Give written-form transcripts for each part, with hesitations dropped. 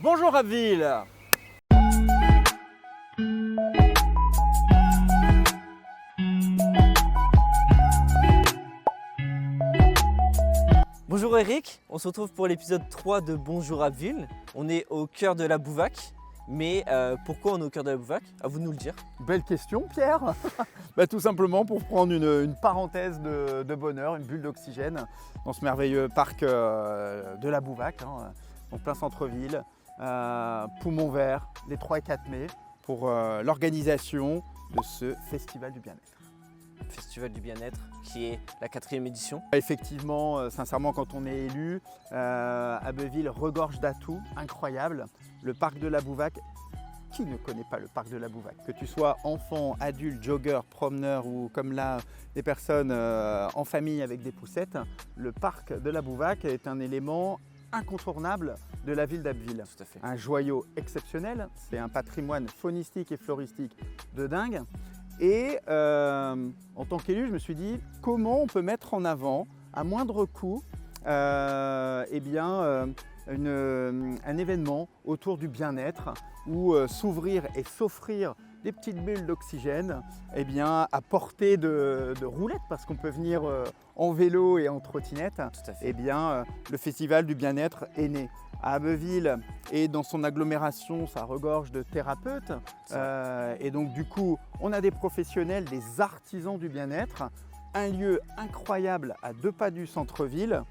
Bonjour Abbeville. Bonjour Eric, on se retrouve pour l'épisode 3 de Bonjour Abbeville. On est au cœur de la Bouvac, mais pourquoi on est au cœur de la Bouvac? À vous de nous le dire. Belle question, Pierre. Tout simplement pour prendre une parenthèse de bonheur, une bulle d'oxygène dans ce merveilleux parc de la Bouvac, donc plein centre-ville, poumon vert, les 3 et 4 mai, pour l'organisation de ce festival du bien-être. Festival du bien-être qui est la 4e édition. Effectivement, sincèrement, quand on est élu, Abbeville regorge d'atouts incroyables. Le parc de la Bouvac, qui ne connaît pas le parc de la Bouvac? Que tu sois enfant, adulte, jogger, promeneur ou comme là, des personnes en famille avec des poussettes, le parc de la Bouvac est un élément incontournable de la ville d'Abbeville. Tout à fait. Un joyau exceptionnel, c'est un patrimoine faunistique et floristique de dingue. Et en tant qu'élu, je me suis dit comment on peut mettre en avant à moindre coût un événement autour du bien-être où s'ouvrir et s'offrir des petites bulles d'oxygène à portée de roulettes, parce qu'on peut venir en vélo et en trottinette. Tout à fait. Le festival du bien-être est né. À Abbeville et dans son agglomération, ça regorge de thérapeutes. Et donc du coup, on a des professionnels, des artisans du bien-être. Un lieu incroyable à 2 pas du centre-ville.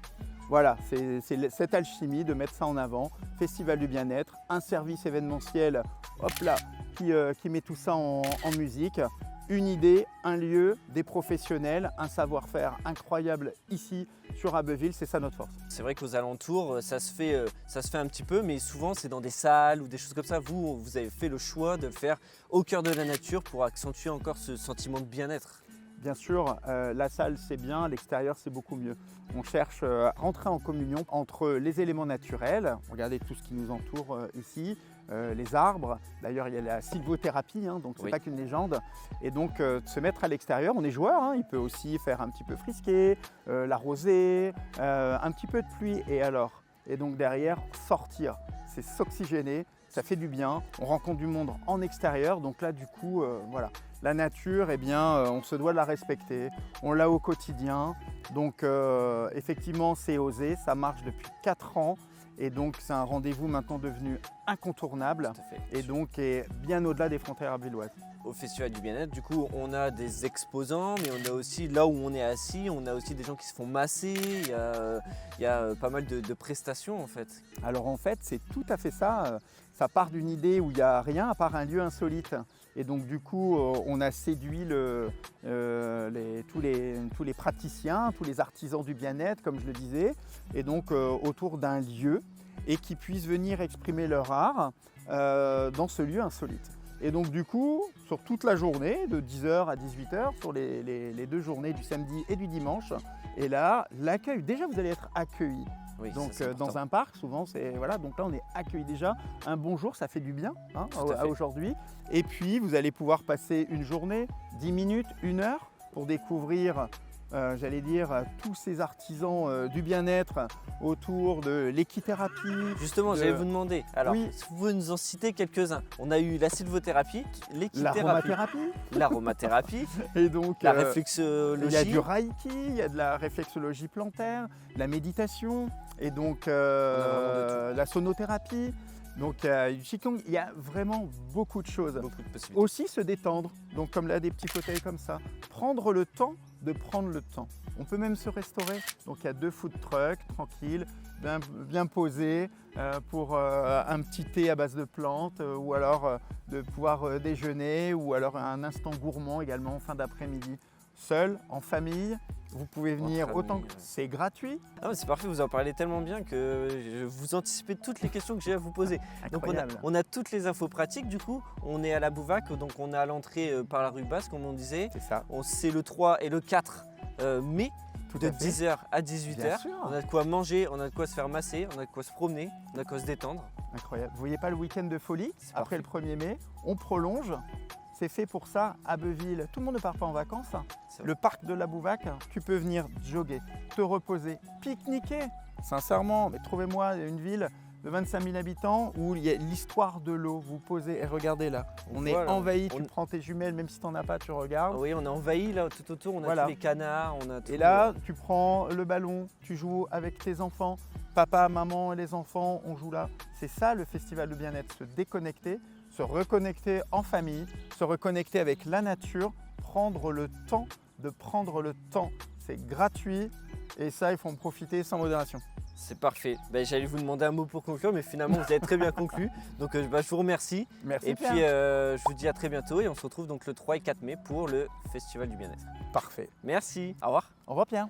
Voilà, c'est cette alchimie de mettre ça en avant. Festival du bien-être, un service événementiel, hop là, qui met tout ça en musique. Une idée, un lieu, des professionnels, un savoir-faire incroyable ici sur Abbeville, c'est ça notre force. C'est vrai qu'aux alentours, ça se fait un petit peu, mais souvent c'est dans des salles ou des choses comme ça. Vous avez fait le choix de le faire au cœur de la nature pour accentuer encore ce sentiment de bien-être. Bien sûr, la salle c'est bien, l'extérieur c'est beaucoup mieux. On cherche à rentrer en communion entre les éléments naturels, regardez tout ce qui nous entoure ici, les arbres, d'ailleurs il y a la sylvothérapie, donc c'est Oui. pas qu'une légende, et donc se mettre à l'extérieur, on est joueur, il peut aussi faire un petit peu frisquer, l'arroser, un petit peu de pluie, et donc derrière sortir, c'est s'oxygéner, ça fait du bien, on rencontre du monde en extérieur, donc là du coup voilà. La nature, on se doit de la respecter, on l'a au quotidien, donc effectivement c'est osé, ça marche depuis 4 ans et donc c'est un rendez-vous maintenant devenu incontournable Tout à fait. et donc est bien au-delà des frontières abbvilloises. Au Festival du bien-être, du coup, on a des exposants, mais on a aussi, là où on est assis, on a aussi des gens qui se font masser, il y a pas mal de prestations en fait. Alors en fait c'est tout à fait ça, ça part d'une idée où il n'y a rien à part un lieu insolite. Et donc du coup, on a séduit tous les praticiens, tous les artisans du bien-être, comme je le disais, et donc autour d'un lieu, et qui puissent venir exprimer leur art dans ce lieu insolite. Et donc du coup, sur toute la journée, de 10h à 18h, sur les 2 journées du samedi et du dimanche, et là, l'accueil, déjà vous allez être accueillis. Oui, Donc ça, c'est dans important. un parc, souvent, voilà, donc là on est accueilli déjà. Un bonjour, ça fait du bien Tout à fait. aujourd'hui. Et puis vous allez pouvoir passer une journée, 10 minutes, 1 heure pour découvrir, tous ces artisans du bien-être autour de l'équithérapie. Justement, j'allais vous demander, alors, Oui. si vous pouvez nous en citer quelques-uns. On a eu la sylvothérapie, l'équithérapie, L'aromathérapie. l'aromathérapie, Et donc la il y a réflexologie. du reiki, il y a de la réflexologie plantaire, de la méditation et donc vraiment de la sonothérapie. Donc du qigong, il y a vraiment beaucoup de choses. Beaucoup de possibilités. Aussi se détendre, donc comme là des petits fauteuils comme ça. Prendre le temps de prendre le temps. On peut même se restaurer. Donc il y a 2 food trucks tranquilles, bien posés pour un petit thé à base de plantes ou alors de pouvoir déjeuner ou alors un instant gourmand également en fin d'après-midi. Seul, en famille, vous pouvez venir Entre autant amis, que ouais. c'est gratuit. Ah, mais c'est parfait, vous en parlez tellement bien que vous anticipez toutes les questions que j'ai à vous poser. Donc Incroyable. on a toutes les infos pratiques du coup. On est à la Bouvac, donc on est à l'entrée par la rue Basse comme on disait. C'est ça. C'est le 3 et le 4 mai Tout de à fait. 10h à 18h. Bien sûr. On a de quoi manger, on a de quoi se faire masser, on a de quoi se promener, on a de quoi se détendre. Incroyable. Vous voyez pas le week-end de folie? C'est Après parfait. le 1er mai, on prolonge. C'est fait pour ça, Abbeville. Tout le monde ne part pas en vacances. C'est vrai. Le parc de la Bouvac, tu peux venir jogger, te reposer, pique-niquer. Sincèrement, mais trouvez-moi une ville de 25 000 habitants où il y a l'histoire de l'eau. Vous posez et regardez là, on est Voilà. envahi, tu prends tes jumelles, même si tu n'en as pas, tu regardes. Oui, on a envahi là tout autour, on a Voilà. tous les canards, on a tout. Et là, tu prends le ballon, tu joues avec tes enfants, papa, maman et les enfants, on joue là. C'est ça le festival de bien-être, se déconnecter, se reconnecter en famille, se reconnecter avec la nature, prendre le temps de prendre le temps. C'est gratuit et ça, il faut en profiter sans modération. C'est parfait. Ben, j'allais vous demander un mot pour conclure, mais finalement vous avez très bien conclu. Donc je vous remercie. Merci Et Pierre. puis je vous dis à très bientôt et on se retrouve donc le 3 et 4 mai pour le Festival du bien-être. Parfait. Merci, au revoir. Au revoir Pierre.